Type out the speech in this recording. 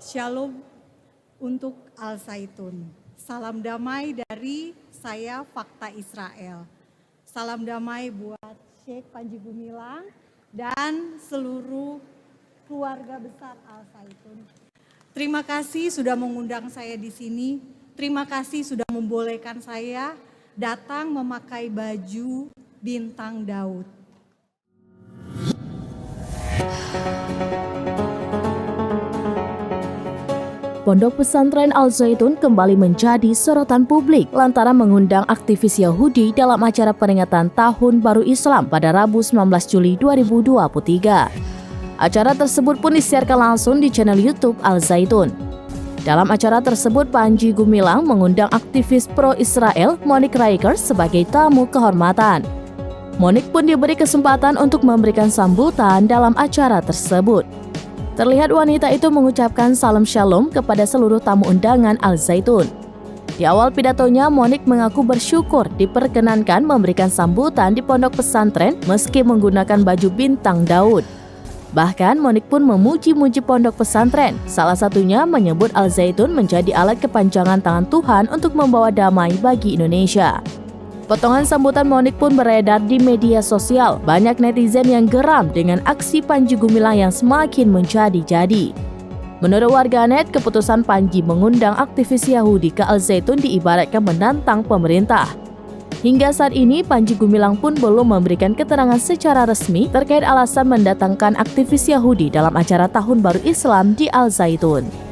Shalom untuk Al Zaitun. Salam damai dari saya Fakta Israel. Salam damai buat Sheikh Panji Gumilang dan seluruh keluarga besar Al Zaitun. Terima kasih sudah mengundang saya di sini. Terima kasih sudah membolehkan saya datang memakai baju bintang Daud. Pondok Pesantren Al Zaitun kembali menjadi sorotan publik lantaran mengundang aktivis Yahudi dalam acara peringatan Tahun Baru Islam pada Rabu 19 Juli 2023. Acara tersebut pun disiarkan langsung di channel YouTube Al Zaitun. Dalam acara tersebut, Panji Gumilang mengundang aktivis pro-Israel Monique Rikers sebagai tamu kehormatan. Monique pun diberi kesempatan untuk memberikan sambutan dalam acara tersebut. Terlihat wanita itu mengucapkan salam shalom kepada seluruh tamu undangan Al Zaitun. Di awal pidatonya, Monique mengaku bersyukur diperkenankan memberikan sambutan di pondok pesantren meski menggunakan baju bintang Daud. Bahkan Monique pun memuji-muji pondok pesantren, salah satunya menyebut Al Zaitun menjadi alat kepanjangan tangan Tuhan untuk membawa damai bagi Indonesia. Potongan sambutan Monique pun beredar di media sosial. Banyak netizen yang geram dengan aksi Panji Gumilang yang semakin menjadi-jadi. Menurut warganet, keputusan Panji mengundang aktivis Yahudi ke Al Zaitun diibaratkan menantang pemerintah. Hingga saat ini, Panji Gumilang pun belum memberikan keterangan secara resmi terkait alasan mendatangkan aktivis Yahudi dalam acara Tahun Baru Islam di Al Zaitun.